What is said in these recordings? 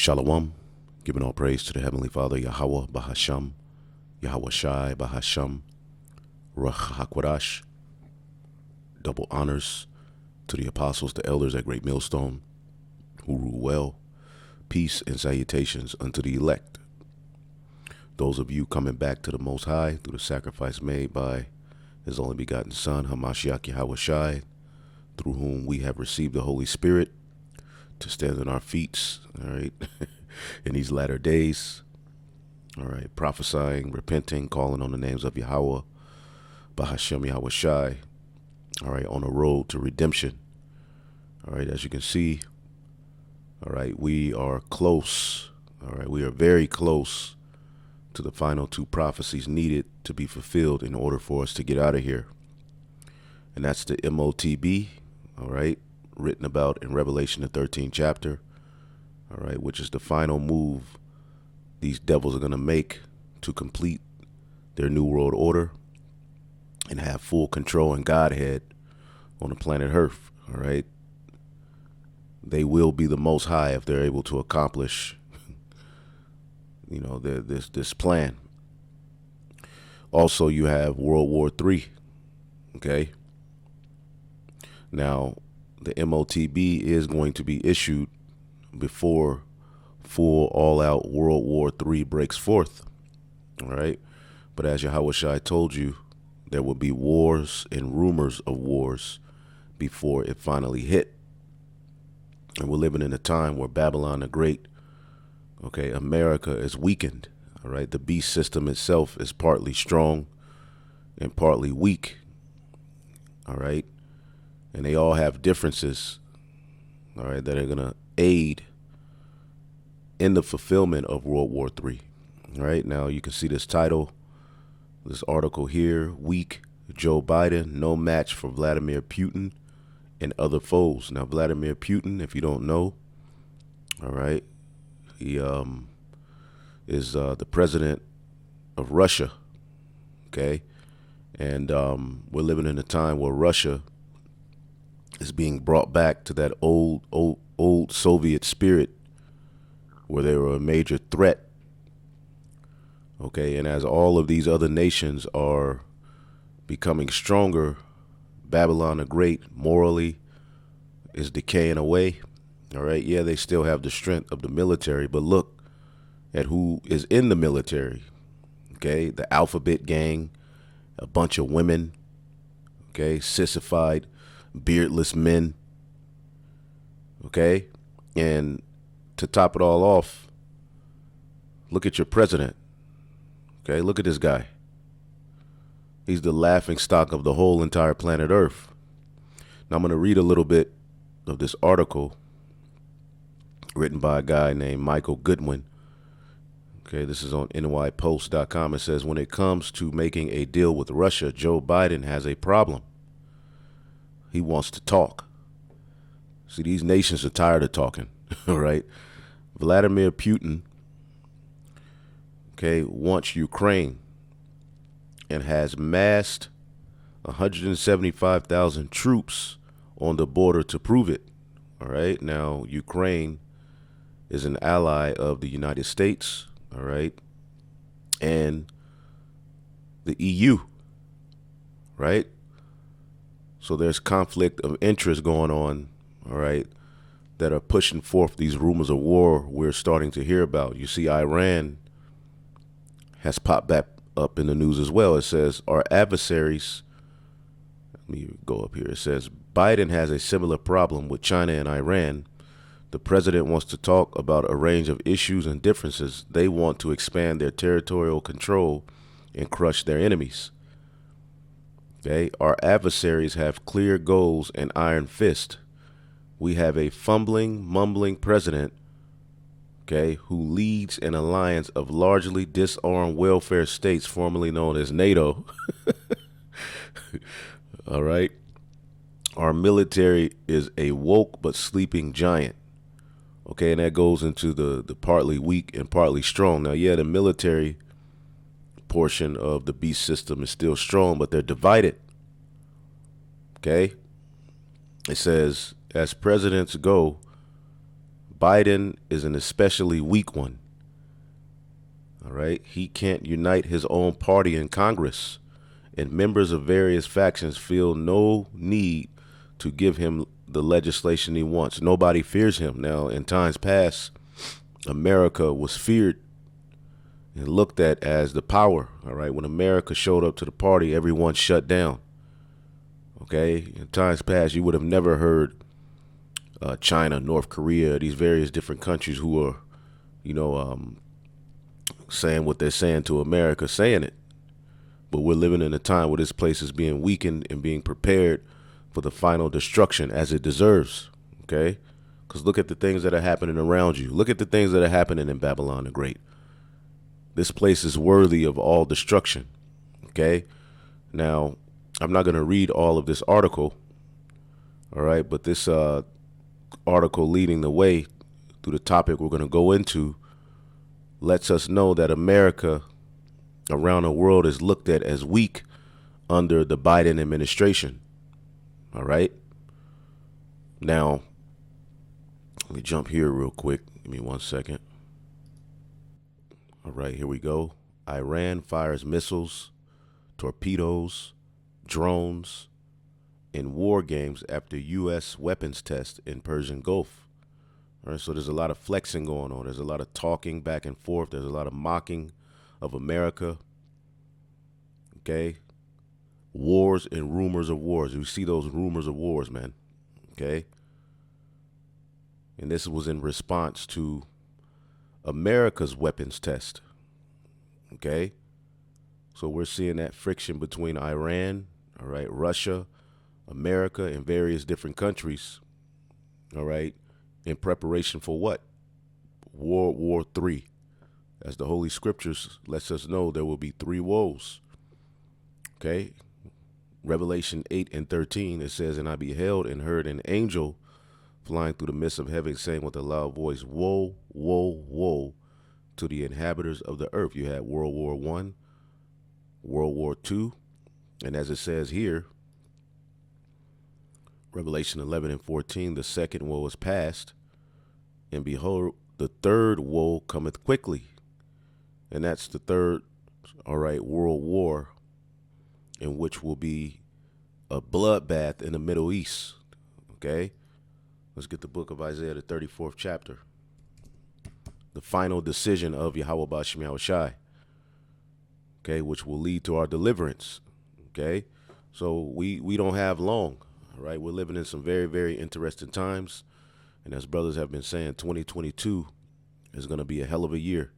Shalom, giving all praise to the Heavenly Father, Yahweh Bahasham, Yahweh Shai Bahasham, Ruach HaKodesh. Double honors to the apostles, the elders at Great Millstone, who rule well. Peace and salutations unto the elect. Those of you coming back to the Most High through the sacrifice made by His only begotten Son, Hamashiach Yahweh Shai, through whom we have received the Holy Spirit to stand on our feet, all right, in these latter days, all right, prophesying, repenting, calling on the names of Yahweh, Bahashem Yahweh Shai, all right, on the road to redemption. All right, as you can see, all right, we are close, all right, we are very close to the final two prophecies needed to be fulfilled in order for us to get out of here. And that's the MOTB, all right, written about in Revelation, the 13th chapter, all right, which is the final move these devils are going to make to complete their new world order and have full control and Godhead on the planet Earth, all right. They will be the Most High if they're able to accomplish, you know, this plan. Also, you have World War III, okay. Now, the MOTB is going to be issued before full all-out World War III breaks forth, all right? But as Yahweh Shai told you, there will be wars and rumors of wars before it finally hit. And we're living in a time where Babylon the Great, okay, America is weakened, all right? The beast system itself is partly strong and partly weak, all right? And they all have differences, all right, that are going to aid in the fulfillment of World War III. All right, now you can see this title, this article here, Weak Joe Biden, no match for Vladimir Putin and other foes. Now, Vladimir Putin, if you don't know, all right, he is the president of Russia, okay? And we're living in a time where Russia is being brought back to that old Soviet spirit where they were a major threat. Okay, and as all of these other nations are becoming stronger, Babylon the Great morally is decaying away. All right, yeah, they still have the strength of the military, but look at who is in the military. Okay, the Alphabet Gang, a bunch of women, okay, sissified, beardless men, okay? And to top it all off, look at your president, okay? Look at this guy. He's the laughing stock of the whole entire planet Earth. Now I'm going to read a little bit of this article written by a guy named Michael Goodwin. Okay, this is on nypost.com. It says, when it comes to making a deal with Russia, Joe Biden has a problem. He wants to talk. See, these nations are tired of talking, all right? Vladimir Putin, okay, wants Ukraine and has massed 175,000 troops on the border to prove it, all right? Now, Ukraine is an ally of the United States, all right, and the EU, right? So there's conflict of interest going on, all right, that are pushing forth these rumors of war we're starting to hear about. You see, Iran has popped back up in the news as well. It says, our adversaries, let me go up here. It says, Biden has a similar problem with China and Iran. The president wants to talk about a range of issues and differences. They want to expand their territorial control and crush their enemies. Okay, our adversaries have clear goals and iron fist. We have a fumbling, mumbling president, okay, who leads an alliance of largely disarmed welfare states formerly known as NATO. All right. Our military is a woke but sleeping giant. Okay, and that goes into the partly weak and partly strong. Now, yeah, the military portion of the beast system is still strong, but they're divided. Okay, it says, as presidents go, Biden is an especially weak one. All right. He can't unite his own party in Congress, and members of various factions feel no need to give him the legislation he wants. Nobody fears him. Now, in times past, America was feared and looked at as the power. All right. When America showed up to the party, everyone shut down. Okay. In times past, you would have never heard China, North Korea, these various different countries who are, saying what they're saying to America, saying it. But we're living in a time where this place is being weakened and being prepared for the final destruction as it deserves. Okay. Because look at the things that are happening around you. Look at the things that are happening in Babylon the Great. This place is worthy of all destruction. Okay. Now, I'm not going to read all of this article. All right. But this article leading the way through the topic we're going to go into lets us know that America around the world is looked at as weak under the Biden administration. All right. Now, let me jump here real quick. Give me 1 second. All right, here we go. Iran fires missiles, torpedoes, drones in war games after U.S. weapons test in Persian Gulf. All right, so there's a lot of flexing going on. There's a lot of talking back and forth. There's a lot of mocking of America. Okay. Wars and rumors of wars. You see those rumors of wars, man. Okay. And this was in response to America's weapons test. Okay. So we're seeing that friction between Iran, all right, Russia, America, and various different countries. All right. In preparation for what? World War III. As the Holy Scriptures lets us know, there will be 3 woes. Okay. Revelation 8:13, it says, "And I beheld and heard an angel flying through the midst of heaven, saying with a loud voice, Woe, woe, woe to the inhabitants of the earth." You had World War I, World War II, and as it says here, Revelation 11:14, the second woe is past, and behold, the third woe cometh quickly. And that's the third, all right, world war, in which will be a bloodbath in the Middle East. Okay? Let's get the book of Isaiah, the 34th chapter. The final decision of Yahweh Ba'ashem Yahweh Shai. Okay, which will lead to our deliverance. Okay? So we don't have long. All right? We're living in some very, very interesting times. And as brothers have been saying, 2022 is going to be a hell of a year.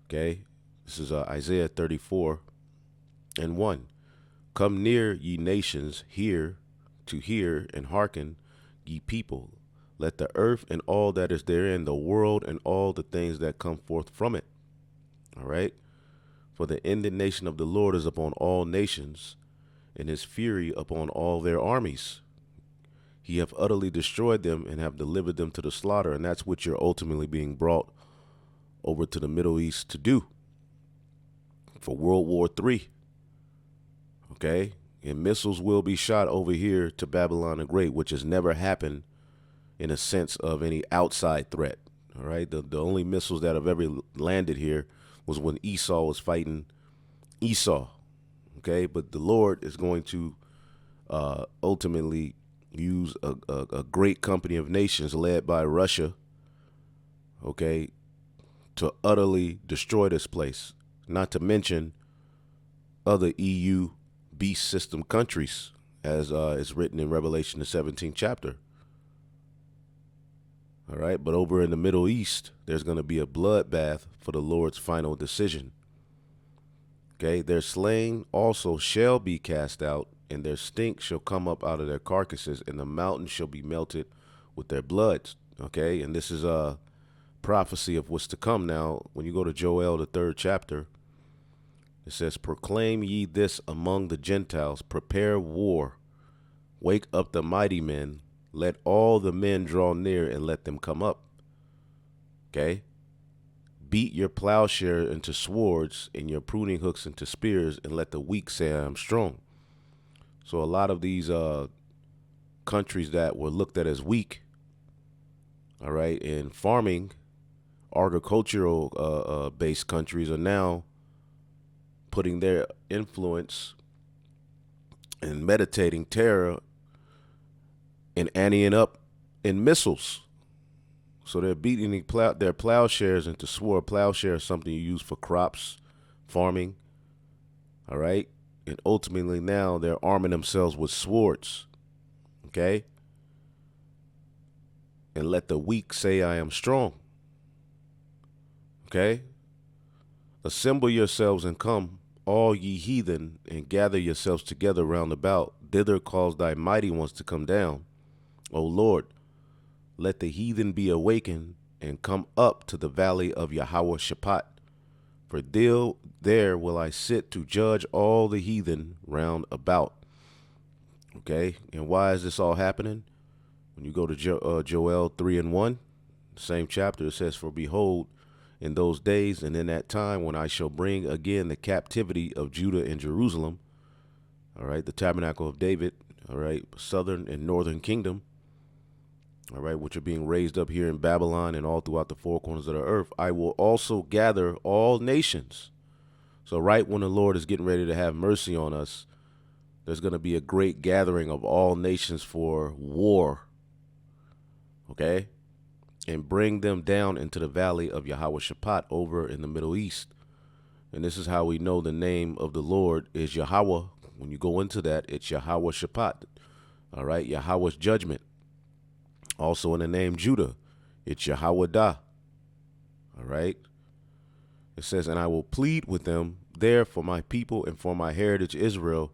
Okay? This is Isaiah 34:1. "Come near, ye nations, hear and hearken, ye people. Let the earth and all that is therein, the world and all the things that come forth from it." All right? "For the indignation of the Lord is upon all nations, and his fury upon all their armies. He hath utterly destroyed them and have delivered them to the slaughter." And that's what you're ultimately being brought over to the Middle East to do for World War III. Okay? And missiles will be shot over here to Babylon the Great, which has never happened in a sense of any outside threat. All right? The only missiles that have ever landed here was when Esau was fighting Esau. Okay? But the Lord is going to ultimately use a great company of nations led by Russia, okay, to utterly destroy this place. Not to mention other EU beast system countries, as is written in Revelation, the 17th chapter. All right, but over in the Middle East, there's going to be a bloodbath for the Lord's final decision. Okay, their slain also shall be cast out, and their stink shall come up out of their carcasses, and the mountains shall be melted with their blood. Okay, and this is a prophecy of what's to come. Now, when you go to Joel, the 3rd chapter, it says, "Proclaim ye this among the Gentiles, prepare war, wake up the mighty men, let all the men draw near, and let them come up." Okay, "Beat your plowshare into swords and your pruning hooks into spears, and let the weak say, I am strong." So a lot of these countries that were looked at as weak, all right, and farming, agricultural based countries are now putting their influence and meditating terror and anteing up in missiles. So they're beating their plowshares into sword. Plowshare is something you use for crops, farming, all right? And ultimately now they're arming themselves with swords, okay? And let the weak say I am strong, okay? Assemble yourselves and come, all ye heathen, and gather yourselves together round about. Thither cause thy mighty ones to come down. O Lord, let the heathen be awakened and come up to the valley of Yahweh Shaphat. For there will I sit to judge all the heathen round about. Okay, and why is this all happening? When you go to Joel 3:1, same chapter, it says, for behold, in those days and in that time when I shall bring again the captivity of Judah and Jerusalem, all right, the tabernacle of David, all right, southern and northern kingdom, all right, which are being raised up here in Babylon and all throughout the four corners of the earth, I will also gather all nations. So right when the Lord is getting ready to have mercy on us, there's going to be a great gathering of all nations for war, okay? And bring them down into the valley of Yahweh Shaphat over in the Middle East. And this is how we know the name of the Lord is Yahweh. When you go into that, it's Yahweh Shaphat, all right? Yahweh's judgment. Also in the name Judah, it's Yahweh Dah, all right? It says, and I will plead with them there for my people and for my heritage Israel,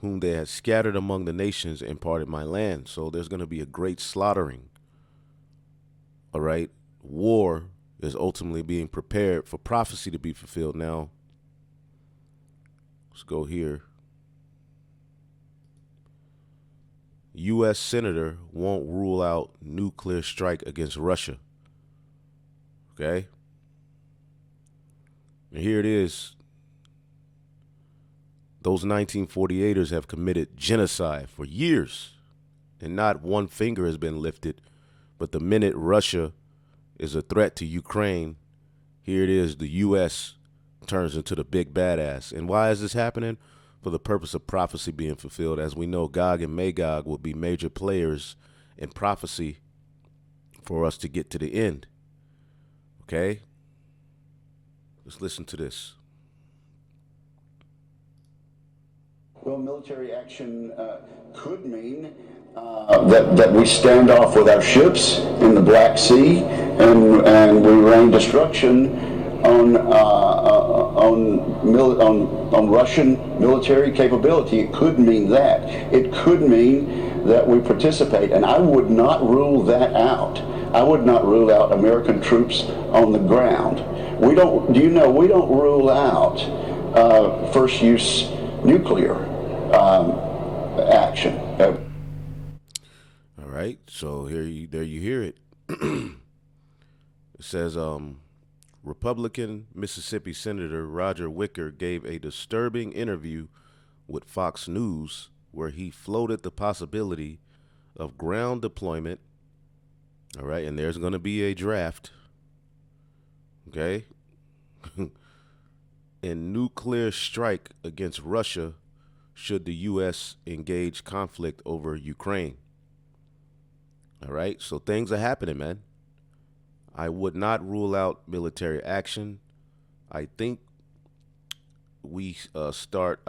whom they had scattered among the nations and parted my land. So there's going to be a great slaughtering, all right? War is ultimately being prepared for prophecy to be fulfilled. Now, let's go here. U.S. Senator won't rule out nuclear strike against Russia. Okay? And here it is. Those 1948ers have committed genocide for years, and not one finger has been lifted. But the minute Russia is a threat to Ukraine, here it is, the U.S. turns into the big badass. And why is this happening? For the purpose of prophecy being fulfilled. As we know, Gog and Magog will be major players in prophecy for us to get to the end. Okay? Let's listen to this. Well, military action could mean that we stand off with our ships in the Black Sea and we rain destruction on Russian military capability. It could mean that. It could mean that we participate, and I would not rule that out. I would not rule out American troops on the ground. We don't. Do you know we don't rule out first use nuclear action. All right, so there you hear it. It says, Republican Mississippi Senator Roger Wicker gave a disturbing interview with Fox News where he floated the possibility of ground deployment. All right, and there's going to be a draft. Okay. And nuclear strike against Russia should the U.S. engage conflict over Ukraine. All right, so things are happening, man. I would not rule out military action. I think we start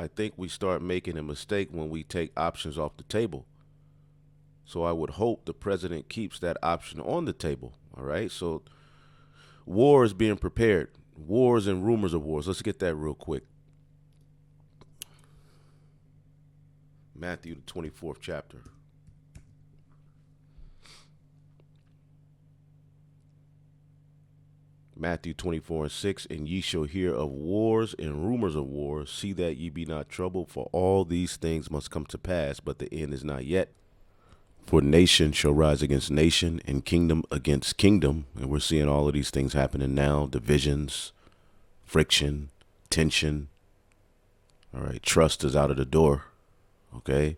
making a mistake when we take options off the table. So I would hope the president keeps that option on the table. All right, so war is being prepared. Wars and rumors of wars. Let's get that real quick. Matthew, the 24th chapter. Matthew 24:6, and ye shall hear of wars and rumors of wars. See that ye be not troubled, for all these things must come to pass, but the end is not yet. For nation shall rise against nation, and kingdom against kingdom. And we're seeing all of these things happening now. Divisions, friction, tension. All right, trust is out of the door. Okay.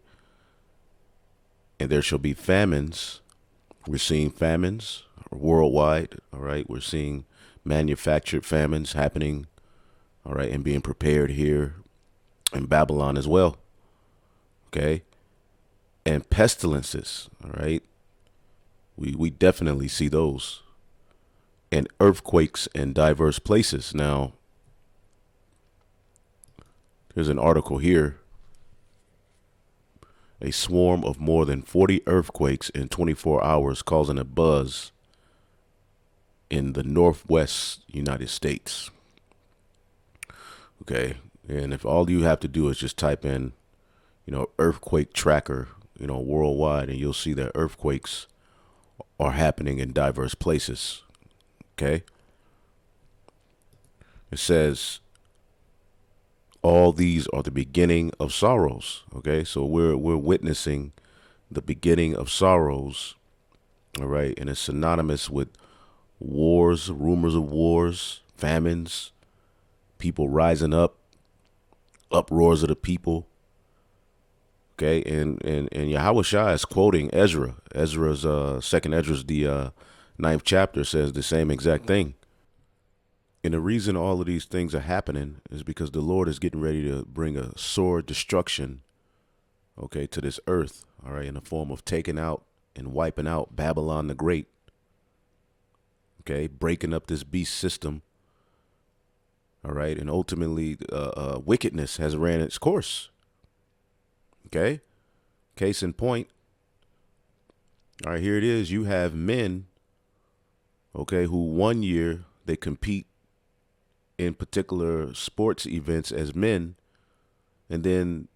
And there shall be famines, We're seeing famines worldwide. All right. We're seeing manufactured famines happening. All right. And being prepared here in Babylon as well. Okay. And pestilences. All right. We definitely see those. And earthquakes in diverse places. Now, there's an article here. A swarm of more than 40 earthquakes in 24 hours causing a buzz in the northwest United States. Okay. And if all you have to do is just type in, earthquake tracker, worldwide, and you'll see that earthquakes are happening in diverse places. Okay. It says all these are the beginning of sorrows. Okay. So we're witnessing the beginning of sorrows. All right. And it's synonymous with wars, rumors of wars, famines, people rising up, uproars of the people. Okay, and Yahweh Shai is quoting Ezra. Second Ezra's the ninth chapter says the same exact thing. And the reason all of these things are happening is because the Lord is getting ready to bring a sore destruction, okay, to this earth, all right, in the form of taking out and wiping out Babylon the Great. Okay, breaking up this beast system. All right, and ultimately, wickedness has ran its course. Okay, case in point. All right, here it is. You have men, okay, who 1 year they compete in particular sports events as men, and then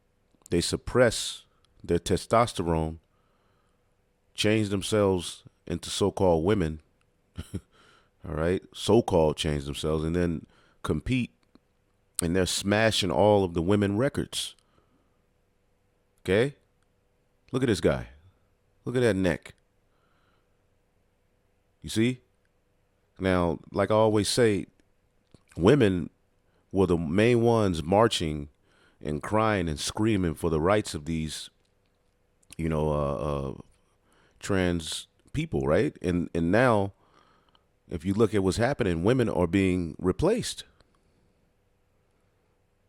they suppress their testosterone, change themselves into so-called women. All right, so-called change themselves, and then compete, and they're smashing all of the women records. Okay, look at this guy. Look at that neck. You see? Now, like I always say, women were the main ones marching and crying and screaming for the rights of these, trans people, right? And now, if you look at what's happening, women are being replaced.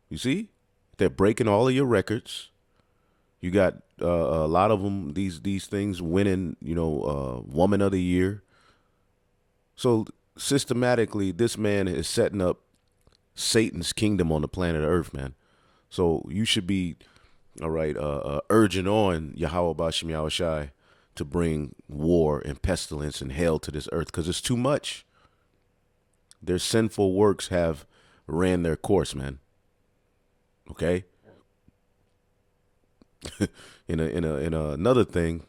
You see? They're breaking all of your records. You got a lot of them, these things winning, Woman of the Year. So systematically, this man is setting up Satan's kingdom on the planet Earth, man. So you should be, all right, urging on Yahweh Bashim Yahweh Shai to bring war and pestilence and hell to this earth because it's too much. Their sinful works have ran their course, man. Okay. in another thing,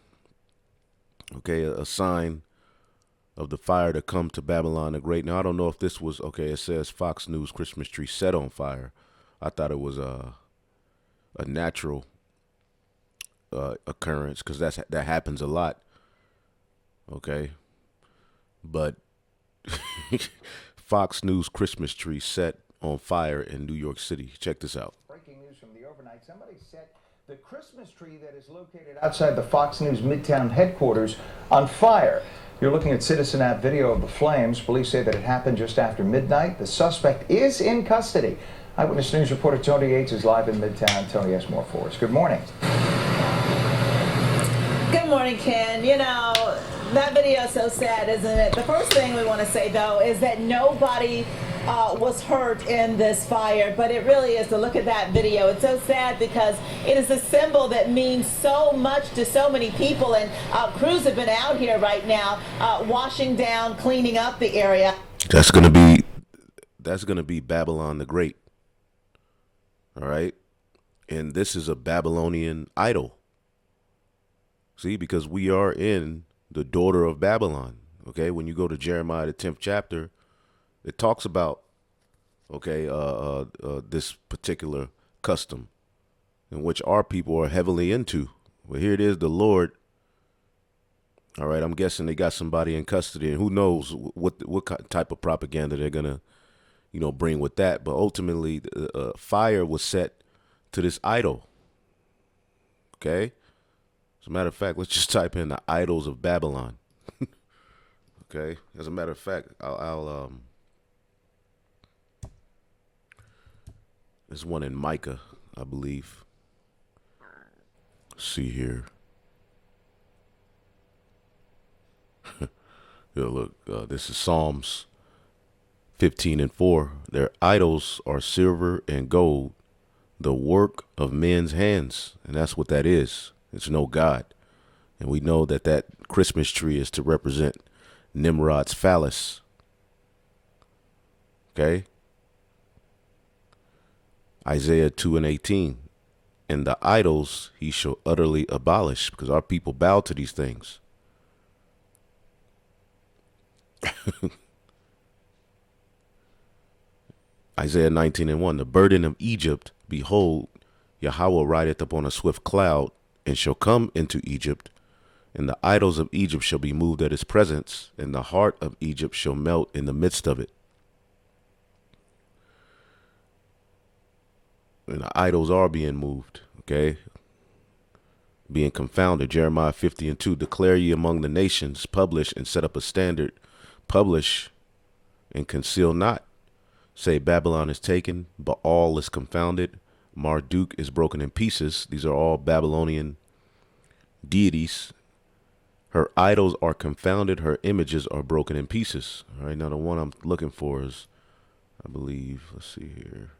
okay, a sign of the fire to come to Babylon the Great. Now, I don't know if this was, okay, it says Fox News Christmas tree set on fire. I thought it was a natural occurrence because that happens a lot. Okay. But Fox News Christmas tree set on fire in New York City. Check this out. Breaking news from the overnight. Somebody set the Christmas tree that is located outside the Fox News Midtown headquarters on fire. You're looking at Citizen app video of the flames. Police say that it happened just after midnight. The suspect is in custody. Eyewitness News reporter Tony Yates is live in Midtown. Tony has more for us. Good morning. Good morning, Ken. That video is so sad, isn't it? The first thing we want to say, though, is that nobody was hurt in this fire, but it really is to look at that video. It's so sad because it is a symbol that means so much to so many people, and crews have been out here right now washing down, cleaning up the area. That's gonna be Babylon the Great. All right, and this is a Babylonian idol. See, because we are in the daughter of Babylon. Okay, when you go to Jeremiah the 10th chapter, it talks about, okay, this particular custom in which our people are heavily into. Well, here it is, the Lord. All right, I'm guessing they got somebody in custody, and who knows what type of propaganda they're gonna, bring with that. But ultimately, fire was set to this idol. Okay. As a matter of fact, let's just type in the idols of Babylon. Okay. As a matter of fact, there's one in Micah, I believe. Let's see here. Yeah, look, this is Psalms 15:4. Their idols are silver and gold, the work of men's hands. And that's what that is. It's no God. And we know that that Christmas tree is to represent Nimrod's phallus. Okay? Isaiah 2:18. And the idols he shall utterly abolish, because our people bow to these things. Isaiah 19:1. The burden of Egypt, behold, Yahweh rideth upon a swift cloud, and shall come into Egypt, and the idols of Egypt shall be moved at his presence, and the heart of Egypt shall melt in the midst of it. And the idols are being moved, okay? Being confounded. Jeremiah 50:2. Declare ye among the nations, publish and set up a standard, publish and conceal not. Say Babylon is taken, Baal is confounded, Marduk is broken in pieces. These are all Babylonian deities. Her idols are confounded, her images are broken in pieces. All right, now the one I'm looking for is, I believe, let's see here.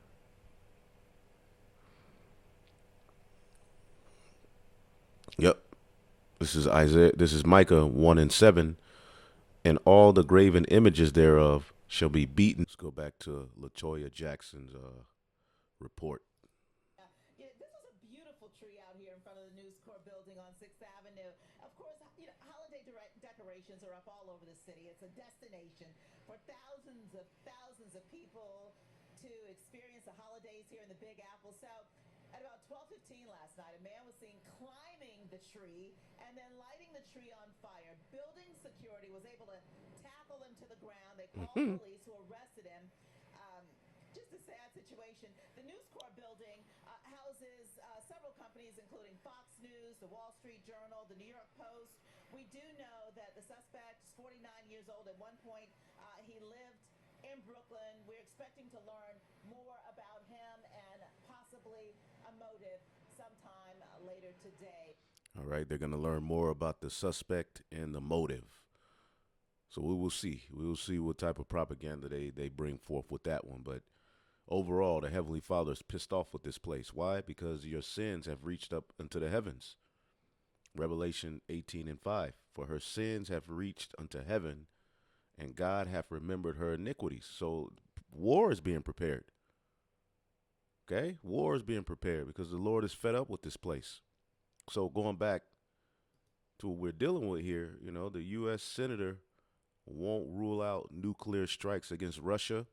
Yep. This is Isaiah. This is Micah 1:7. And all the graven images thereof shall be beaten. Let's go back to LaToya Jackson's report. Yeah, this is a beautiful tree out here in front of the News Corps building on 6th Avenue. Of course, holiday decorations are up all over the city. It's a destination for thousands of people to experience the holidays here in the Big Apple. So at about 12:15 last night, a man was seen climbing the tree and then lighting the tree on fire. Building security was able to tackle him to the ground. They called police, who arrested him. Just a sad situation. The News Corps building houses several companies, including Fox News, the Wall Street Journal, the New York Post. We do know that the suspect is 49 years old. At one point, he lived in Brooklyn. We're expecting to learn more about him and possibly a motive sometime later today. All right, they're going to learn more about the suspect and the motive. So we will see. We will see what type of propaganda they bring forth with that one. But overall, the Heavenly Father is pissed off with this place. Why? Because your sins have reached up unto the heavens. Revelation 18:5. For her sins have reached unto heaven, and God hath remembered her iniquities. So war is being prepared. Okay? War is being prepared because the Lord is fed up with this place. So going back to what we're dealing with here, the U.S. Senator won't rule out nuclear strikes against Russia.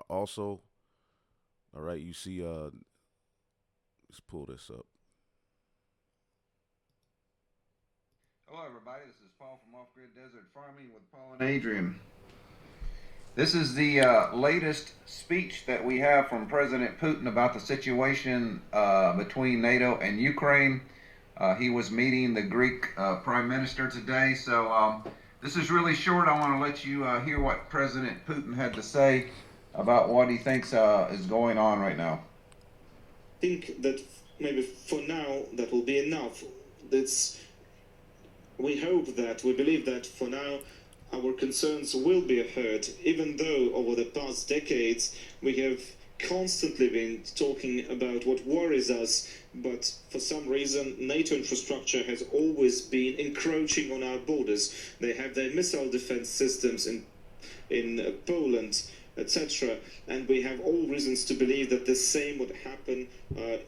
Also, all right, you see, let's pull this up. Hello, everybody. This is Paul from Off Grid Desert Farming with Paul and Adrian. This is the latest speech that we have from President Putin about the situation between NATO and Ukraine. He was meeting the Greek Prime Minister today, so this is really short. I want to let you hear what President Putin had to say about what he thinks is going on right now. I think that maybe for now that will be enough. We believe that for now our concerns will be heard, even though over the past decades we have constantly been talking about what worries us, but for some reason NATO infrastructure has always been encroaching on our borders. They have their missile defense systems in Poland, etc., and we have all reasons to believe that the same would happen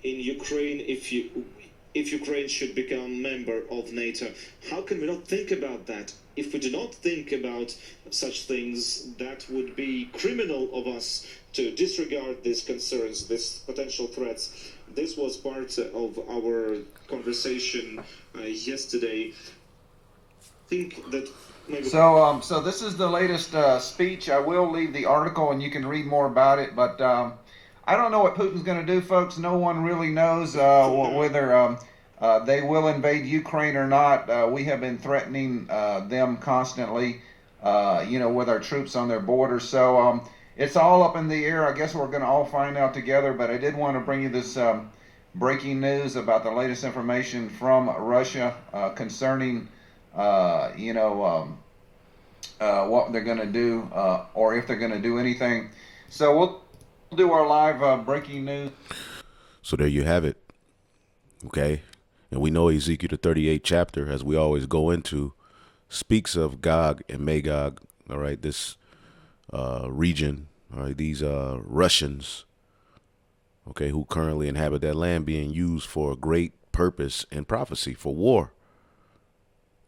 in Ukraine if Ukraine should become a member of NATO. How can we not think about that? If we do not think about such things, that would be criminal of us to disregard these concerns, these potential threats. This was part of our conversation yesterday. I think that maybe... So this is the latest speech. I will leave the article and you can read more about it, but I don't know what Putin's going to do, folks. No one really knows whether they will invade Ukraine or not. We have been threatening them constantly, with our troops on their borders. So it's all up in the air. I guess we're going to all find out together. But I did want to bring you this breaking news about the latest information from Russia concerning, what they're going to do or if they're going to do anything. So we'll do our live breaking news. So there you have it. Okay. And we know Ezekiel the 38th chapter, as we always go into, speaks of Gog and Magog. All right. This region. All right. These Russians. Okay. Who currently inhabit that land, being used for a great purpose and prophecy for war.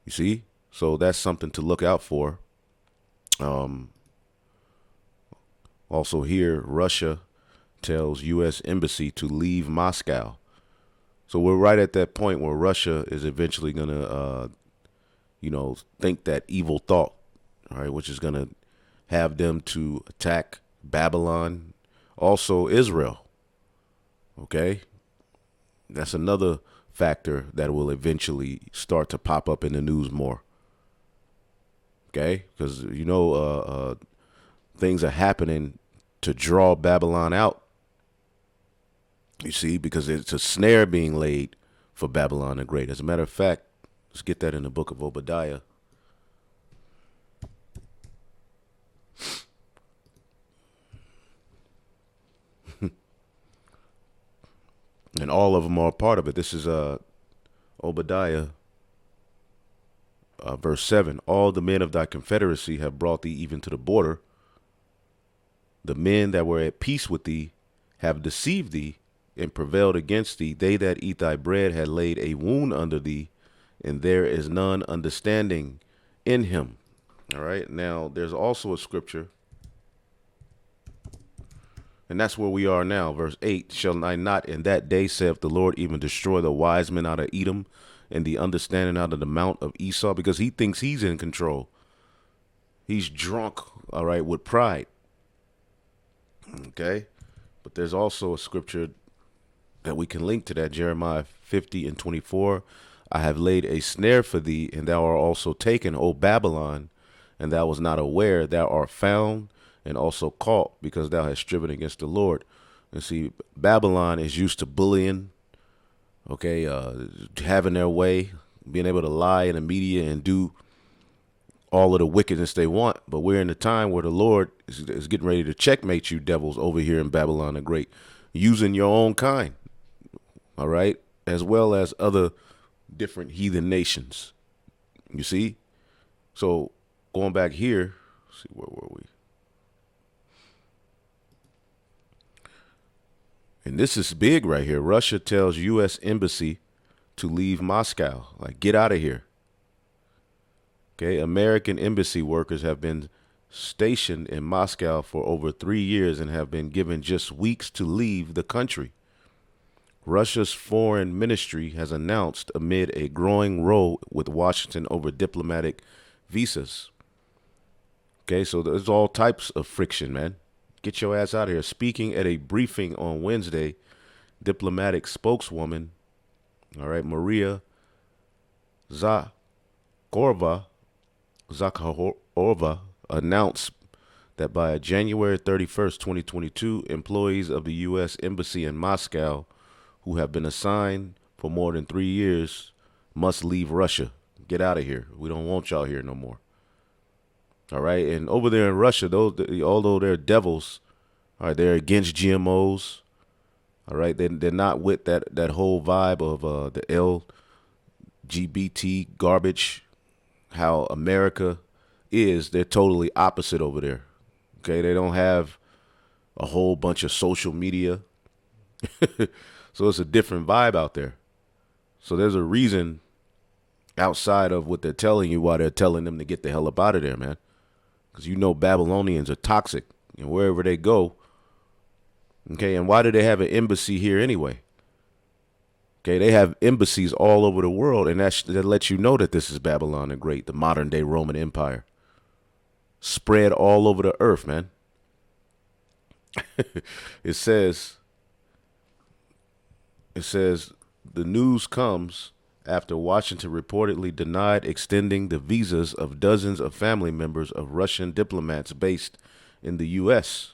You see? So that's something to look out for. Also here, Russia tells U.S. embassy to leave Moscow. So we're right at that point where Russia is eventually going to, think that evil thought, all right, which is going to have them to attack Babylon, also Israel. Okay. That's another factor that will eventually start to pop up in the news more. Okay. Because, things are happening to draw Babylon out. You see, because it's a snare being laid for Babylon the Great. As a matter of fact, let's get that in the book of Obadiah. And all of them are a part of it. This is Obadiah, verse 7. All the men of thy confederacy have brought thee even to the border. The men that were at peace with thee have deceived thee and prevailed against thee. They that eat thy bread had laid a wound under thee, and there is none understanding in him. All right. Now, there's also a scripture, and that's where we are now. Verse 8, shall I not in that day, saith the Lord, even destroy the wise men out of Edom and the understanding out of the mount of Esau? Because he thinks he's in control. He's drunk, all right, with pride. Okay. But there's also a scripture that we can link to that, Jeremiah 50:24. I have laid a snare for thee, and thou art also taken, O Babylon, and thou was not aware. Thou art found and also caught, because thou hast striven against the Lord. And see, Babylon is used to bullying, okay, having their way, being able to lie in the media and do all of the wickedness they want. But we're in a time where the Lord is getting ready to checkmate you devils over here in Babylon the Great, using your own kind. All right. As well as other different heathen nations. You see? So going back here, let's see, where were we? And this is big right here. Russia tells U.S. embassy to leave Moscow. Like, get out of here. Okay. American embassy workers have been stationed in Moscow for over 3 years and have been given just weeks to leave the country. Russia's foreign ministry has announced amid a growing row with Washington over diplomatic visas. Okay, so there's all types of friction, man. Get your ass out of here. Speaking at a briefing on Wednesday, diplomatic spokeswoman, all right, Maria Zakharova, announced that by January 31st, 2022, employees of the U.S. Embassy in Moscow who have been assigned for more than 3 years must leave Russia. Get out of here. We don't want y'all here no more. All right. And over there in Russia, although they're devils, all right, they're against GMOs. All right. They're not with that whole vibe of the LGBT garbage, how America is. They're totally opposite over there. Okay. They don't have a whole bunch of social media. So it's a different vibe out there. So there's a reason outside of what they're telling you why they're telling them to get the hell up out of there, man. Because Babylonians are toxic, and wherever they go. Okay, and why do they have an embassy here anyway? Okay, they have embassies all over the world, and that lets you know that this is Babylon the Great, the modern day Roman Empire. Spread all over the earth, man. It says the news comes after Washington reportedly denied extending the visas of dozens of family members of Russian diplomats based in the U.S.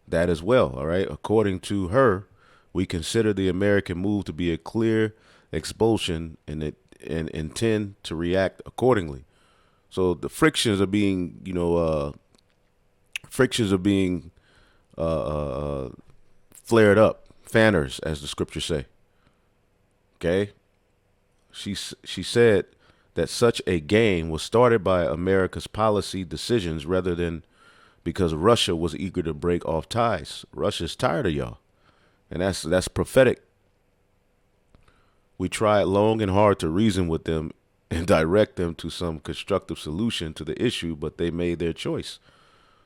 That as well, all right? According to her, we consider the American move to be a clear expulsion and intend to react accordingly. So the frictions are being, flared up, fanners, as the scriptures say. Okay? She said that such a game was started by America's policy decisions rather than because Russia was eager to break off ties. Russia's tired of y'all. And that's prophetic. We tried long and hard to reason with them and direct them to some constructive solution to the issue, but they made their choice.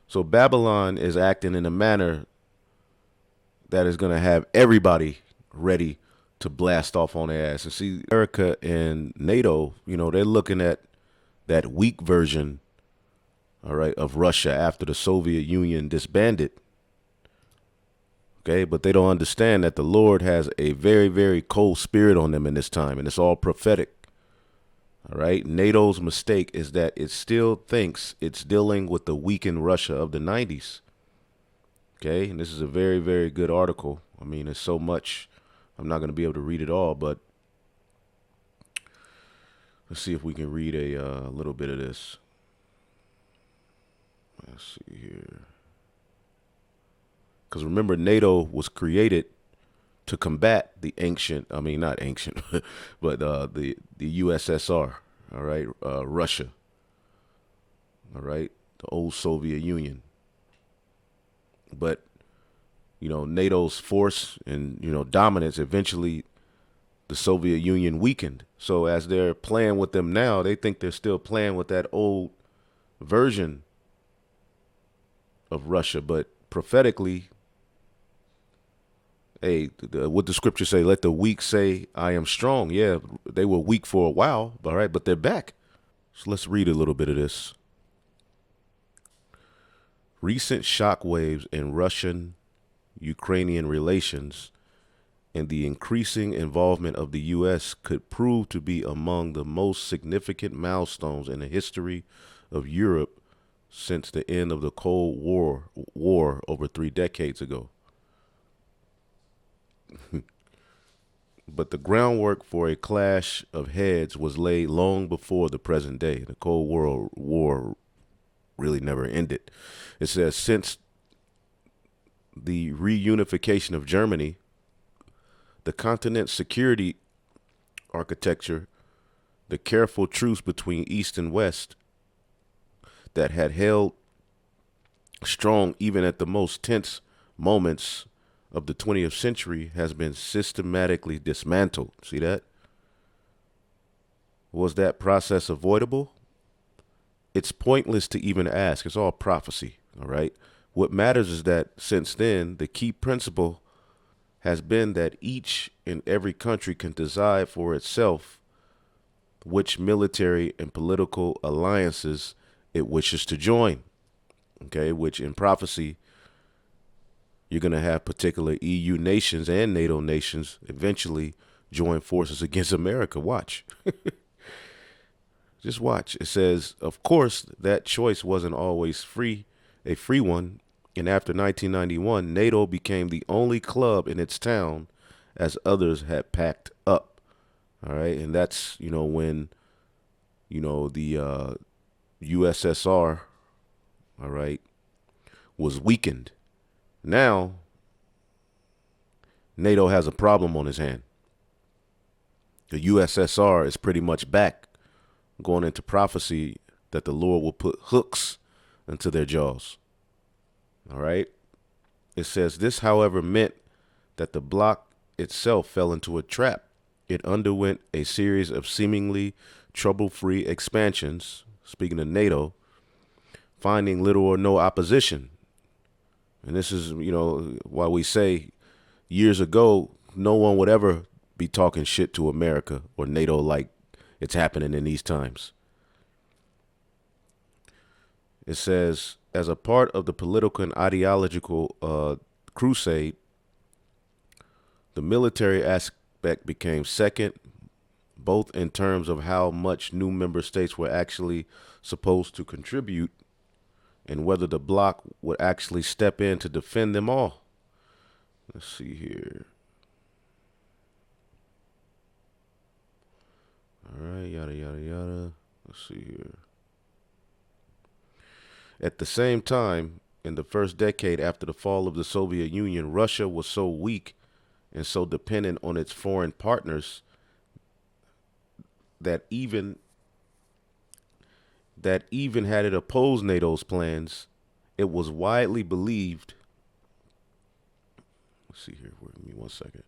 So Babylon is acting in a manner that is going to have everybody ready to blast off on their ass. And see, America and NATO, they're looking at that weak version, all right, of Russia after the Soviet Union disbanded. Okay, but they don't understand that the Lord has a very, very cold spirit on them in this time, and it's all prophetic. All right, NATO's mistake is that it still thinks it's dealing with the weakened Russia of the 90s. Okay, and this is a very, very good article. I mean, there's so much. I'm not going to be able to read it all, but let's see if we can read a little bit of this. Let's see here. Because remember, NATO was created to combat the not ancient, but the USSR, all right, Russia, all right, the old Soviet Union. But, NATO's force and, dominance, eventually the Soviet Union weakened. So as they're playing with them now, they think they're still playing with that old version of Russia. But prophetically, hey, what the scripture say, let the weak say, I am strong. Yeah, they were weak for a while, all right, but they're back. So let's read a little bit of this. Recent shockwaves in Russian-Ukrainian relations and the increasing involvement of the U.S. could prove to be among the most significant milestones in the history of Europe since the end of the Cold War over 3 decades ago. But the groundwork for a clash of heads was laid long before the present day. The Cold War really never ended. It says, since the reunification of Germany, the continent's security architecture, the careful truce between East and West that had held strong even at the most tense moments of the 20th century has been systematically dismantled. See that? Was that process avoidable? It's pointless to even ask. It's all prophecy, all right? What matters is that since then, the key principle has been that each and every country can decide for itself which military and political alliances it wishes to join, okay? Which in prophecy, you're going to have particular EU nations and NATO nations eventually join forces against America. Watch. Just watch. It says, of course, that choice wasn't always a free one. And after 1991, NATO became the only club in its town as others had packed up. All right. And that's, when, the USSR, all right, was weakened. Now, NATO has a problem on his hand. The USSR is pretty much back, going into prophecy that the Lord will put hooks into their jaws. All right. It says this, however, meant that the bloc itself fell into a trap. It underwent a series of seemingly trouble-free expansions, speaking of NATO, finding little or no opposition. And this is, why we say years ago, no one would ever be talking shit to America or NATO like it's happening in these times. It says, as a part of the political and ideological crusade, the military became second, both in terms of how much new member states were actually supposed to contribute and whether the bloc would actually step in to defend them all. Let's see here. All right, yada, yada, yada. Let's see here. At the same time, in the first decade after the fall of the Soviet Union, Russia was so weak and so dependent on its foreign partners that even had it opposed NATO's plans, it was widely believed. Let's see here. Give me 1 second.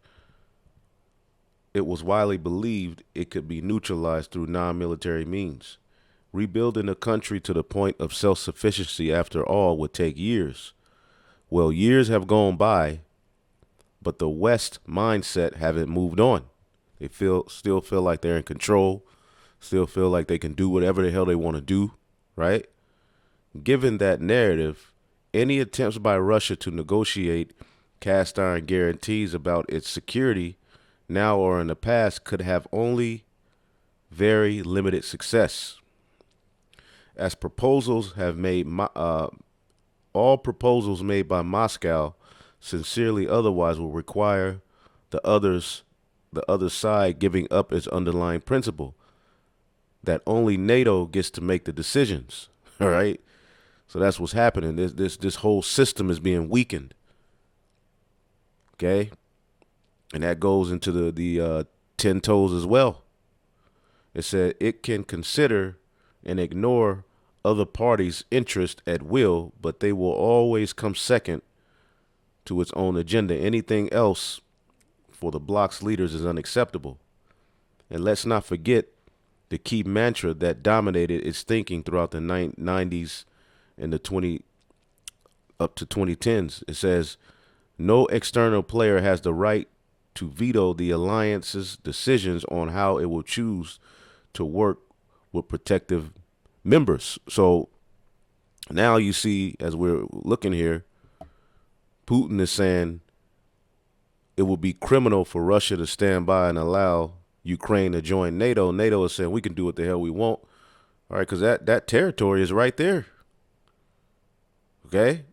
It was widely believed it could be neutralized through non-military means. Rebuilding a country to the point of self-sufficiency, after all, would take years. Well, years have gone by, but the West mindset haven't moved on. They still feel like they're in control, still feel like they can do whatever the hell they want to do, right? Given that narrative, any attempts by Russia to negotiate cast iron guarantees about its security now or in the past could have only very limited success. As proposals have made, all proposals made by Moscow, sincerely otherwise, will require the other side giving up its underlying principle that only NATO gets to make the decisions. All right, so that's what's happening. This whole system is being weakened. Okay, and that goes into the 10 toes as well. It said it can consider and ignore other parties' interest at will, but they will always come second to its own agenda. Anything else for the bloc's leaders is unacceptable. And let's not forget the key mantra that dominated its thinking throughout the 90s and up to 2010s. It says, no external player has the right to veto the alliance's decisions on how it will choose to work with protective members. So now you see, as we're looking here, Putin is saying it would be criminal for Russia to stand by and allow Ukraine to join NATO. NATO is saying we can do what the hell we want. All right, because that territory is right there. Okay?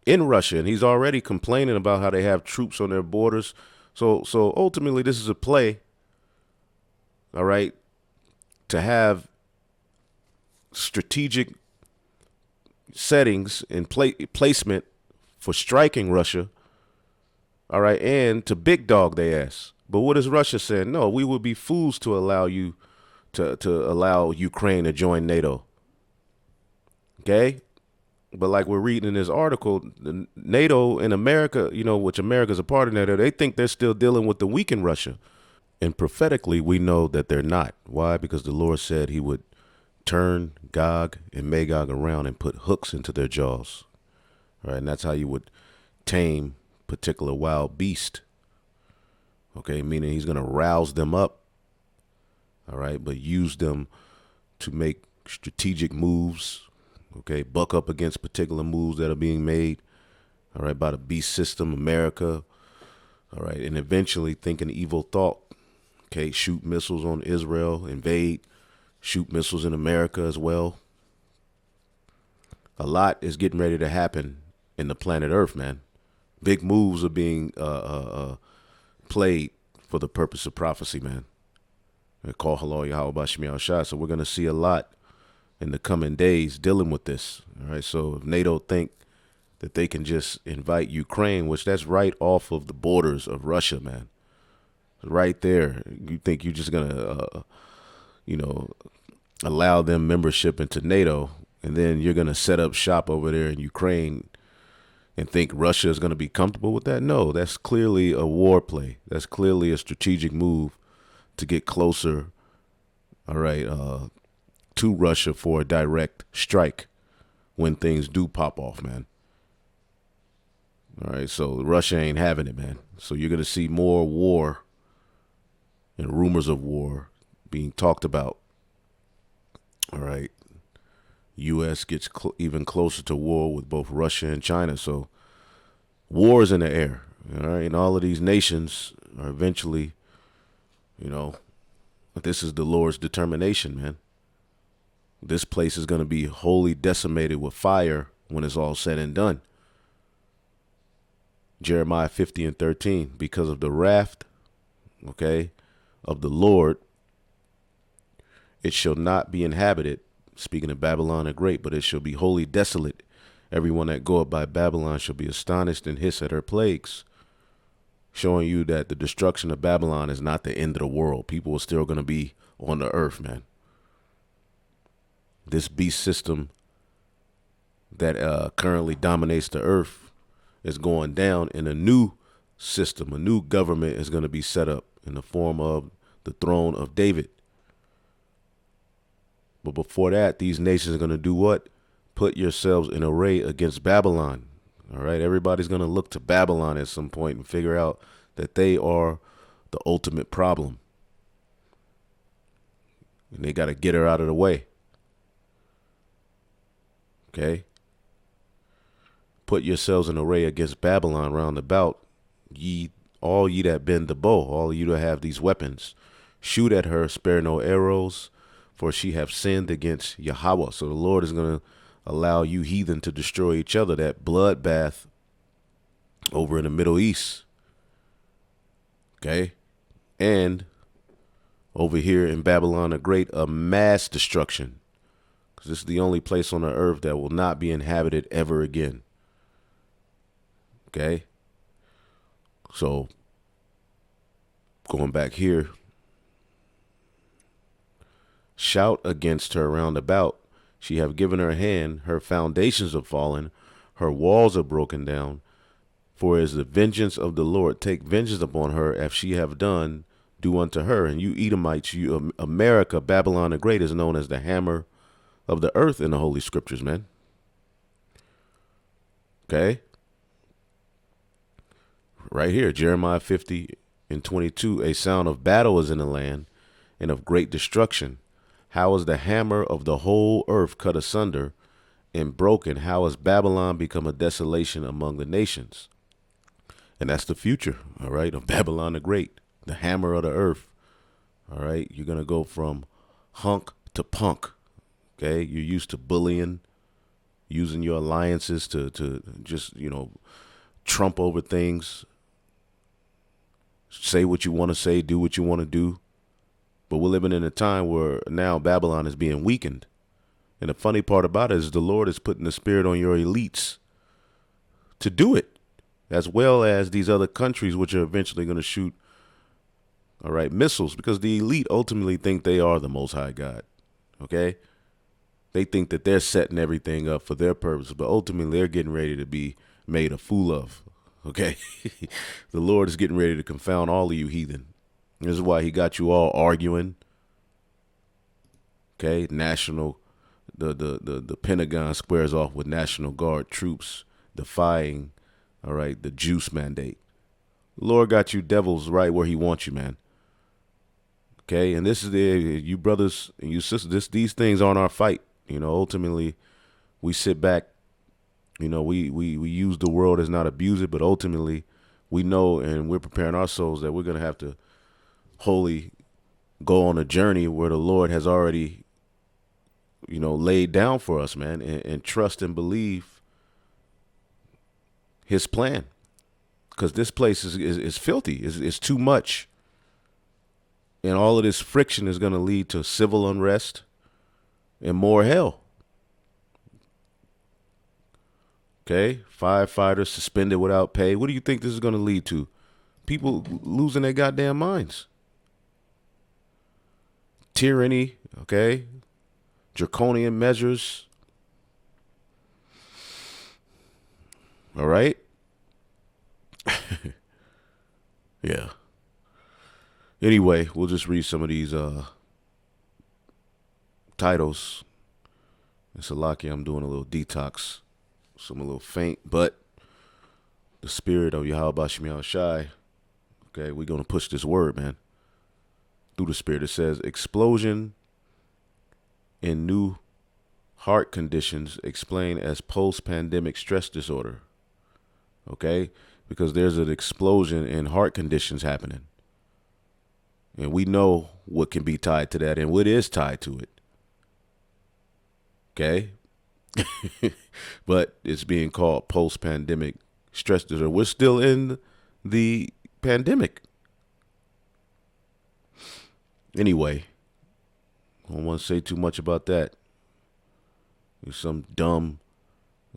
In Russia, and he's already complaining about how they have troops on their borders. So ultimately, this is a play, all right, to have strategic settings and placement for striking Russia, all right, and to big dog their ass. But what is Russia saying? No, we would be fools to allow you to allow Ukraine to join NATO. Okay? But like we're reading in this article, the NATO and America, which America's a part of NATO, they think they're still dealing with the weakened Russia. And prophetically, we know that they're not. Why? Because the Lord said he would turn Gog and Magog around and put hooks into their jaws. All right, and that's how you would tame particular wild beast. Okay, meaning he's going to rouse them up. All right, but use them to make strategic moves. Okay, buck up against particular moves that are being made, all right, by the beast system, America, all right, and eventually think an evil thought, okay, shoot missiles on Israel, invade, shoot missiles in America as well. A lot is getting ready to happen in the planet Earth, man. Big moves are being played for the purpose of prophecy, man. Call hello, Yahweh Bashmi al-Shah. So we're going to see a lot in the coming days dealing with this. All right. So if NATO think that they can just invite Ukraine, which that's right off of the borders of Russia, man, right there. You think you're just going to, allow them membership into NATO, and then you're going to set up shop over there in Ukraine and think Russia is going to be comfortable with that? No, that's clearly a war play. That's clearly a strategic move to get closer, all right, to Russia for a direct strike when things do pop off, man. All right, so Russia ain't having it, man. So you're going to see more war and rumors of war being talked about. All right. U.S. gets even closer to war with both Russia and China. So war is in the air. All right. And all of these nations or eventually, this is the Lord's determination, man. This place is going to be wholly decimated with fire when it's all said and done. Jeremiah 50:13, because of the wrath, of the Lord, it shall not be inhabited. Speaking of Babylon the Great, but it shall be wholly desolate. Everyone that goeth by Babylon shall be astonished and hiss at her plagues. Showing you that the destruction of Babylon is not the end of the world. People are still going to be on the earth, man. This beast system that currently dominates the earth is going down, and a new system, a new government is going to be set up in the form of the throne of David. But before that, these nations are going to do what? Put yourselves in array against Babylon. All right. Everybody's going to look to Babylon at some point and figure out that they are the ultimate problem. And they got to get her out of the way. Okay. Put yourselves in array against Babylon round about. All ye that bend the bow, all you that have these weapons, shoot at her, spare no arrows, for she have sinned against Yahweh. So the Lord is going to allow you heathen to destroy each other. That bloodbath over in the Middle East. Okay. And over here in Babylon the Great, a mass destruction. Because this is the only place on the earth that will not be inhabited ever again. Okay. So going back here. Shout against her round about. She have given her hand, her foundations are fallen, her walls are broken down. For as the vengeance of the Lord, take vengeance upon her, if she have done, do unto her. And you Edomites, you America, Babylon the Great is known as the hammer of the earth in the Holy Scriptures, man. Okay. Right here, Jeremiah 50:22, a sound of battle is in the land and of great destruction. How is the hammer of the whole earth cut asunder and broken? How has Babylon become a desolation among the nations? And that's the future, all right, of Babylon the Great, the hammer of the earth. All right, you're going to go from hunk to punk. Okay, you're used to bullying, using your alliances to just, trump over things. Say what you want to say, do what you want to do. But we're living in a time where now Babylon is being weakened. And the funny part about it is the Lord is putting the spirit on your elites to do it, as well as these other countries, which are eventually going to shoot, all right, missiles, because the elite ultimately think they are the Most High God. Okay. They think that they're setting everything up for their purpose, but ultimately they're getting ready to be made a fool of. Okay. The Lord is getting ready to confound all of you heathen. This is why he got you all arguing. Okay, the Pentagon squares off with National Guard troops defying, all right, the juice mandate. The Lord got you devils right where he wants you, man. Okay, and this is you brothers and you sisters, these things aren't our fight. Ultimately, we sit back, we use the world as not abuse it, but ultimately we know and we're preparing our souls that we're going to have to wholly go on a journey where the Lord has already, laid down for us, man, and trust and believe his plan. Because this place is filthy. It's too much. And all of this friction is going to lead to civil unrest and more hell. Okay, firefighters suspended without pay. What do you think this is going to lead to? People losing their goddamn minds. Tyranny, okay? Draconian measures. All right? Yeah. Anyway, we'll just read some of these titles. And Salaki, I'm doing a little detox. So I'm a little faint, but the spirit of Yahweh Shemiah Shai, okay, we're going to push this word, man. Through the spirit. It says, explosion in new heart conditions explained as post-pandemic stress disorder. Okay. because there's an explosion in heart conditions happening. And we know what can be tied to that and what is tied to it. Okay? But it's being called post-pandemic stress disorder. We're still in the pandemic. Anyway, I don't want to say too much about that. There's some dumb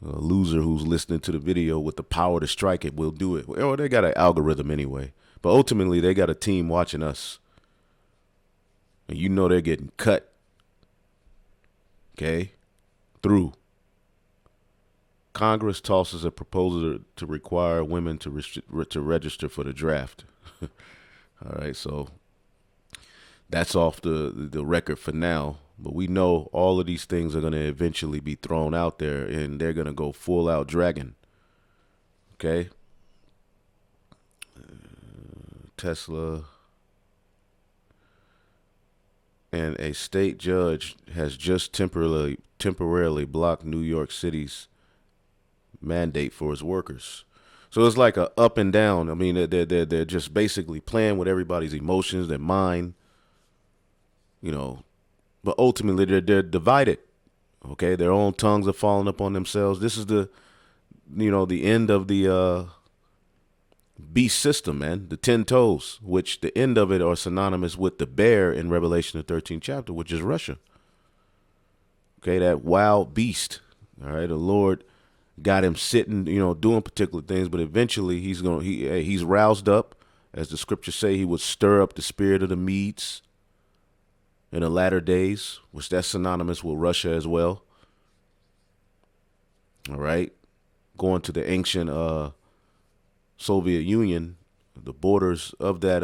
loser who's listening to the video with the power to strike it will do it. Well, they got an algorithm anyway. But ultimately, they got a team watching us. And you know they're getting cut. Okay? Through. Congress tosses a proposal to require women to register for the draft. All right, so that's off the record for now. But we know all of these things are going to eventually be thrown out there, and they're going to go full out dragon. Okay? Tesla. And a state judge has just temporarily blocked New York City's mandate for its workers. So it's like a up and down. I mean, they're just basically playing with everybody's emotions, their mind, you know. But ultimately, they're divided. Okay, their own tongues are falling up on themselves. This is the end of the beast system, man. The 10 toes, which the end of it are synonymous with the bear in Revelation the 13th chapter, which is Russia. Okay, that wild beast. All right, the Lord got him sitting, doing particular things, but eventually he's roused up, as the scriptures say. He would stir up the spirit of the Medes in the latter days, which that's synonymous with Russia as well. All right, going to the ancient Soviet Union, the borders of that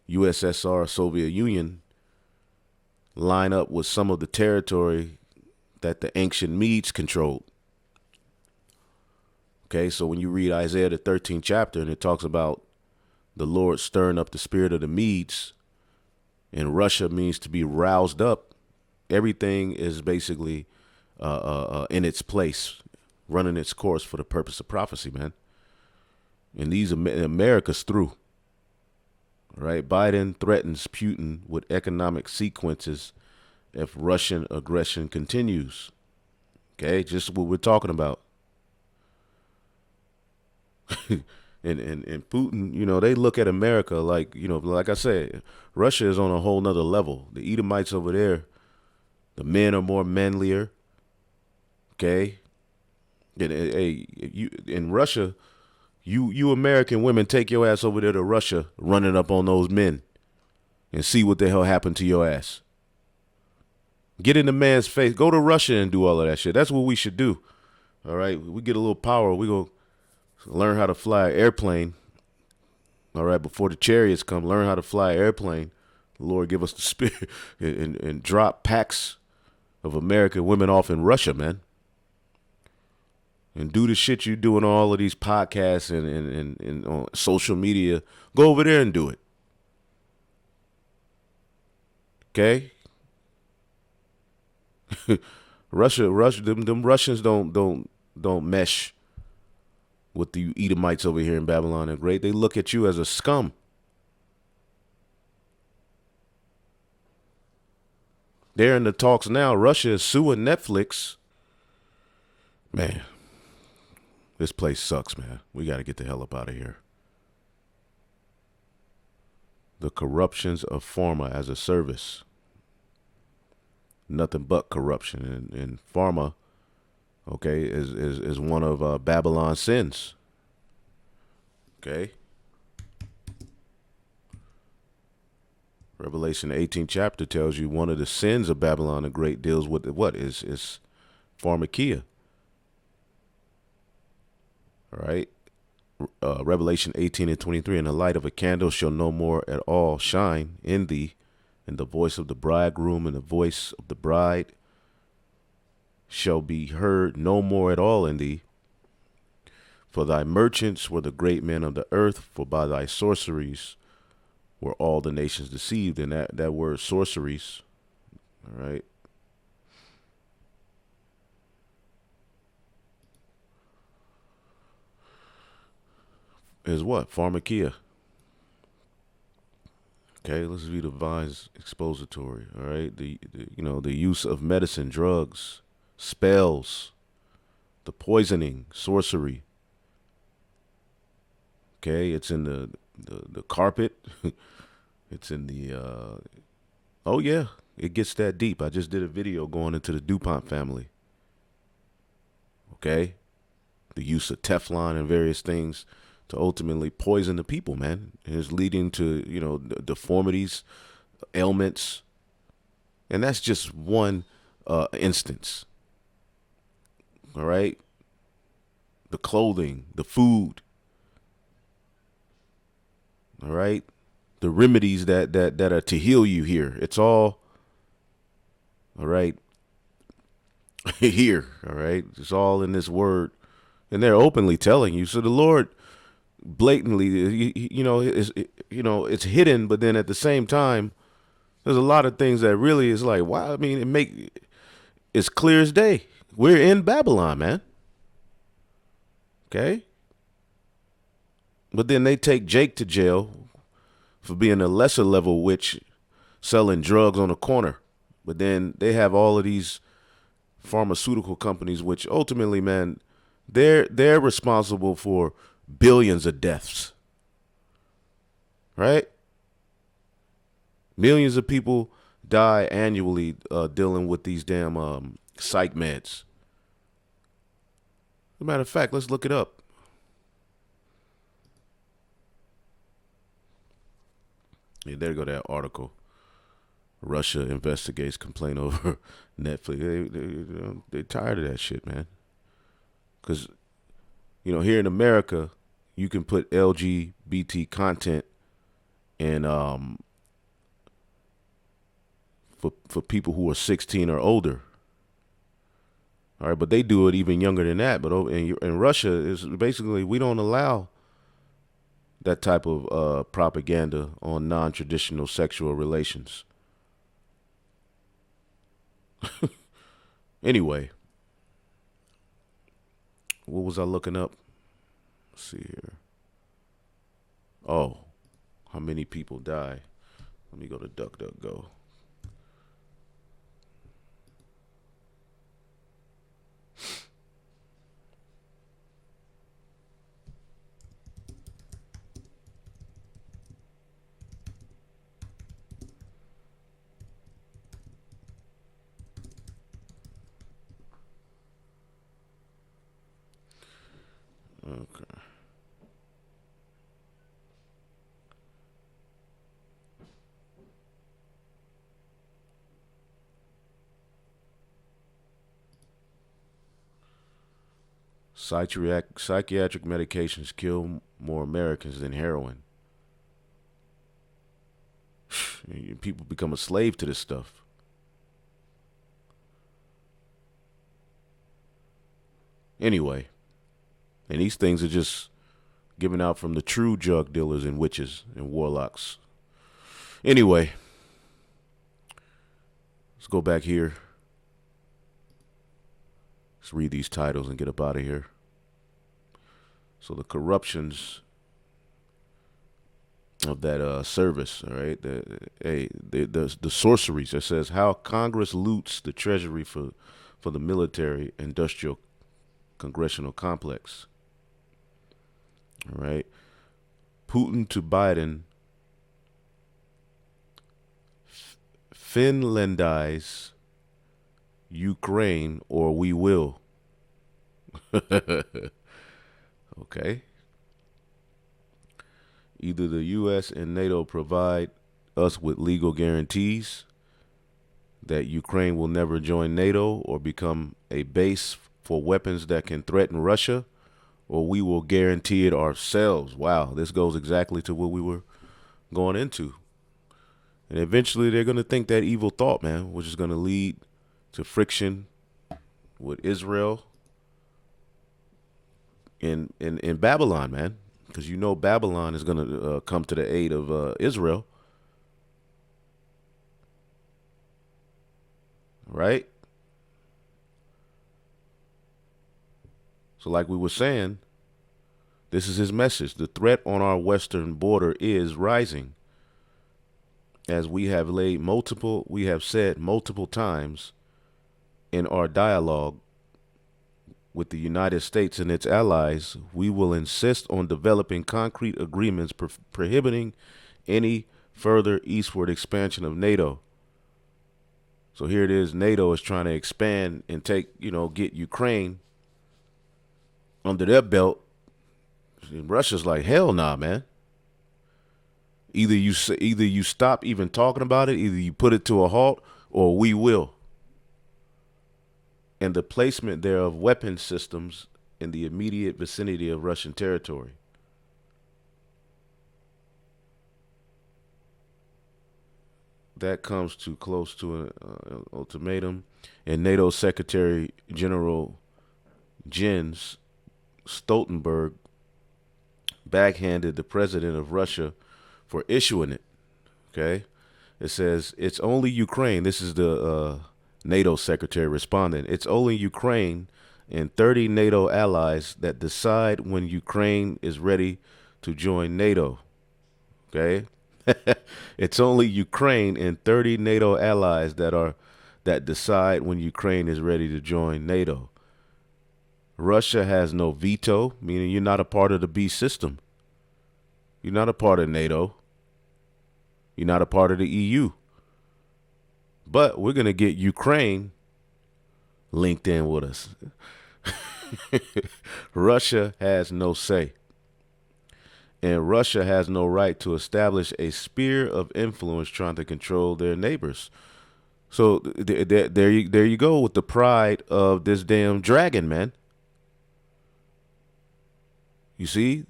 USSR Soviet Union line up with some of the territory that the ancient Medes controlled. Okay, so when you read Isaiah the 13th chapter, and it talks about the Lord stirring up the spirit of the Medes, and Russia means to be roused up, everything is basically in its place, running its course for the purpose of prophecy, man. And America's through. All right, Biden threatens Putin with economic sequences if Russian aggression continues. Okay, just what we're talking about. and Putin, they look at America like, like I said, Russia is on a whole nother level. The Edomites over there, the men are more manlier. Okay. And, in Russia, you American women, take your ass over there to Russia, running up on those men and see what the hell happened to your ass. Get in the man's face. Go to Russia and do all of that shit. That's what we should do. All right. We get a little power. We go learn how to fly an airplane. All right. Before the chariots come, learn how to fly an airplane. The Lord give us the spirit and drop packs of American women off in Russia, man. And do the shit you do on all of these podcasts and on social media. Go over there and do it. Okay? Russia, them Russians don't mesh with the Edomites over here in Babylon and Great. They look at you as a scum. They're in the talks now. Russia is suing Netflix. Man, this place sucks, man. We got to get the hell up out of here. The corruptions of pharma as a service. Nothing but corruption. And pharma, okay, is one of Babylon's sins. Okay. Revelation 18th chapter tells you one of the sins of Babylon the Great deals with what is pharmakia. All right. Revelation 18:23, and the light of a candle shall no more at all shine in thee, and the voice of the bridegroom and the voice of the bride shall be heard no more at all in thee. For thy merchants were the great men of the earth, for by thy sorceries were all the nations deceived. And that word sorceries, all right, is what? Pharmacia. Okay, let's view the vines expository. All right, the use of medicine, drugs, spells, the poisoning, sorcery. Okay, it's in the carpet. It's in the oh yeah, it gets that deep. I just did a video going into the DuPont family. Okay, the use of Teflon and various things to ultimately poison the people, man. And it's leading to, deformities, ailments. And that's just one instance. All right. The clothing, the food. All right. The remedies that are to heal you here. It's all right. Here. All right. It's all in this word. And they're openly telling you. So the Lord blatantly, it's hidden, but then at the same time, there's a lot of things that really is like, wow. I mean, it's clear as day. We're in Babylon, man. Okay. But then they take Jake to jail for being a lesser level witch selling drugs on a corner. But then they have all of these pharmaceutical companies, which ultimately, man, they're responsible for billions of deaths, right? Millions of people die annually dealing with these damn psych meds. As a matter of fact, let's look it up. Yeah, there go that article. Russia investigates complaint over Netflix. They're tired of that shit, man. Because, here in America, you can put LGBT content and for people who are 16 or older. All right, but they do it even younger than that. But in Russia, is basically we don't allow that type of propaganda on non-traditional sexual relations. Anyway, what was I looking up? Let's see here. Oh, how many people die? Let me go to DuckDuckGo. Okay. Psychiatric medications kill more Americans than heroin. People become a slave to this stuff. Anyway, and these things are just given out from the true drug dealers and witches and warlocks. Anyway, let's go back here. Let's read these titles and get up out of here. So the corruptions of that service, all right? The sorceries. It says how Congress loots the Treasury for the military industrial congressional complex. All right. Putin to Biden Finlandize Ukraine or we will. Okay. Either the U.S. and NATO provide us with legal guarantees that Ukraine will never join NATO or become a base for weapons that can threaten Russia, or we will guarantee it ourselves. Wow, this goes exactly to what we were going into. And eventually they're going to think that evil thought, man, which is going to lead to friction with Israel in Babylon, man. Because Babylon is going to come to the aid of Israel. Right? So like we were saying, This is his message. The threat on our western border is rising. As we have said multiple times in our dialogue with the United States and its allies, we will insist on developing concrete agreements prohibiting any further eastward expansion of NATO. So here it is. NATO is trying to expand and get Ukraine under their belt. And Russia's like, hell nah, man. Either you stop even talking about it, either you put it to a halt, or we will. And the placement there of weapon systems in the immediate vicinity of Russian territory. That comes too close to an ultimatum. And NATO Secretary General Jens Stoltenberg backhanded the president of Russia for issuing it. Okay. It says it's only Ukraine. This is the NATO secretary responding. It's only Ukraine and 30 NATO allies that decide when Ukraine is ready to join NATO. Okay. It's only Ukraine and 30 NATO allies that decide when Ukraine is ready to join NATO. Russia has no veto, meaning you're not a part of the beast system. You're not a part of NATO. You're not a part of the EU. But we're going to get Ukraine linked in with us. Russia has no say. And Russia has no right to establish a sphere of influence trying to control their neighbors. So there you go with the pride of this damn dragon, man. You see?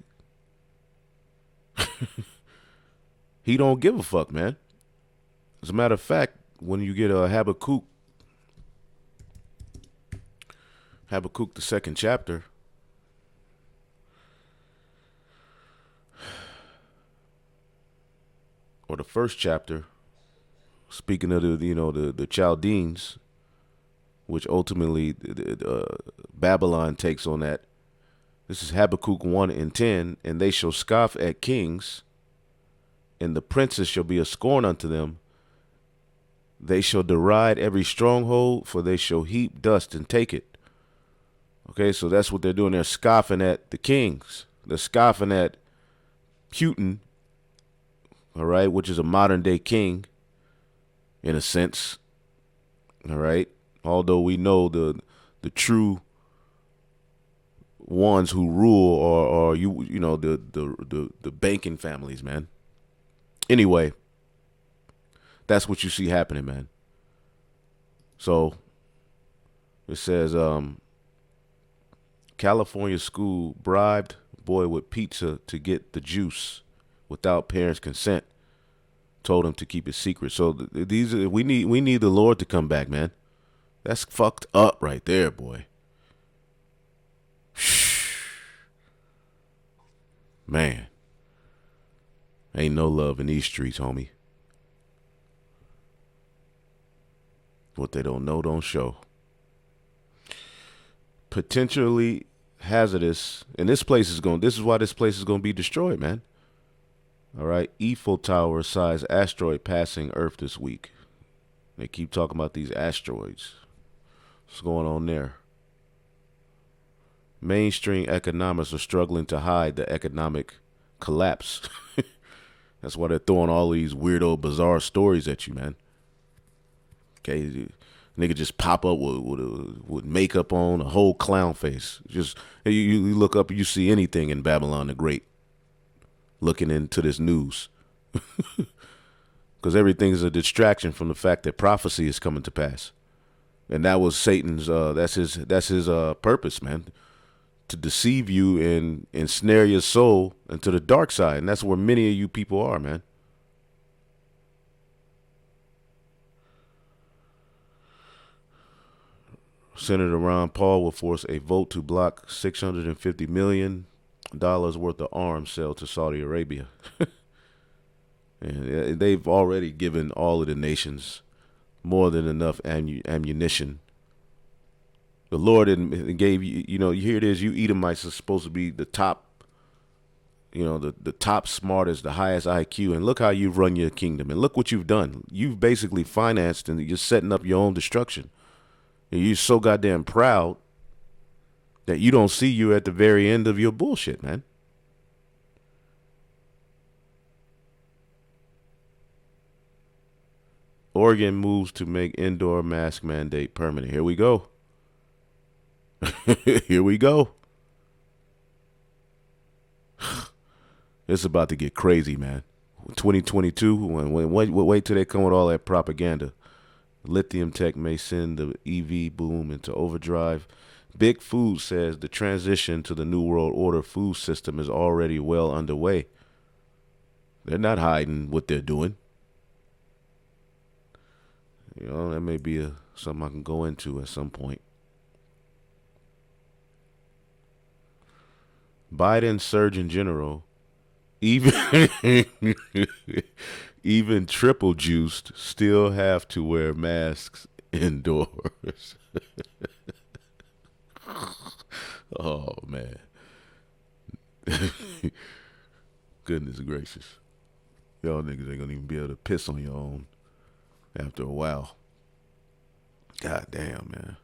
He don't give a fuck, man. As a matter of fact, when you get a Habakkuk, the second chapter, or the first chapter, speaking of the Chaldeans, which ultimately Babylon takes on that. This is Habakkuk 1:10, and they shall scoff at kings, and the princes shall be a scorn unto them. They shall deride every stronghold, for they shall heap dust and take it. Okay, so that's what they're doing. They're scoffing at the kings. They're scoffing at Putin, all right, which is a modern day king, in a sense. All right, although we know the true ones who rule are the banking families, man. Anyway, that's what you see happening, man. So it says California school bribed boy with pizza to get the juice without parents' consent. Told him to keep it secret. So we need the Lord to come back, man. That's fucked up right there, boy. Man, ain't no love in these streets, homie. What they don't know, don't show. Potentially hazardous, and this is why this place is going to be destroyed, man. All right, Eiffel Tower size asteroid passing Earth this week. They keep talking about these asteroids. What's going on there? Mainstream economists are struggling to hide the economic collapse. That's why they're throwing all these weirdo, bizarre stories at you, man. Okay, nigga just pop up with makeup on, a whole clown face. Just you look up, you see anything in Babylon the Great. Looking into this news, because everything is a distraction from the fact that prophecy is coming to pass, and that was Satan's. That's his purpose, man. To deceive you and ensnare your soul into the dark side. And that's where many of you people are, man. Senator Ron Paul will force a vote to block $650 million worth of arms sale to Saudi Arabia. And they've already given all of the nations more than enough ammunition. The Lord gave you, you hear it is, you Edomites are supposed to be the top you know, the top smartest, the highest IQ, and look how you've run your kingdom, and look what you've done. You've basically financed, and you're setting up your own destruction. And you're so goddamn proud that you don't see you at the very end of your bullshit, man. Oregon moves to make indoor mask mandate permanent. Here we go. Here we go. It's about to get crazy, man. 2022, wait till they come with all that propaganda. Lithium tech may send the EV boom into overdrive. Big Food says the transition to the New World Order food system is already well underway. They're not hiding what they're doing. You know, that may be something I can go into at some point. Biden Surgeon General, even even triple juiced, still have to wear masks indoors. Oh, man. Goodness gracious. Y'all niggas ain't gonna even be able to piss on your own after a while. God damn, man.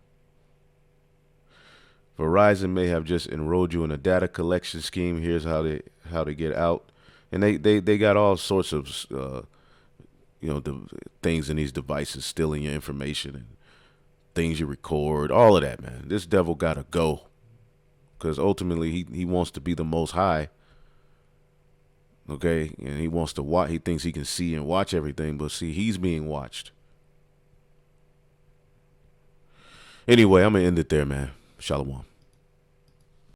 Verizon may have just enrolled you in a data collection scheme. Here's how to get out. And they got all sorts of the things in these devices, stealing your information and things you record, all of that, man. This devil gotta go, because ultimately he wants to be the most high. Okay, and he wants to watch. He thinks he can see and watch everything, but see, he's being watched. Anyway, I'm gonna end it there, man. Shalom.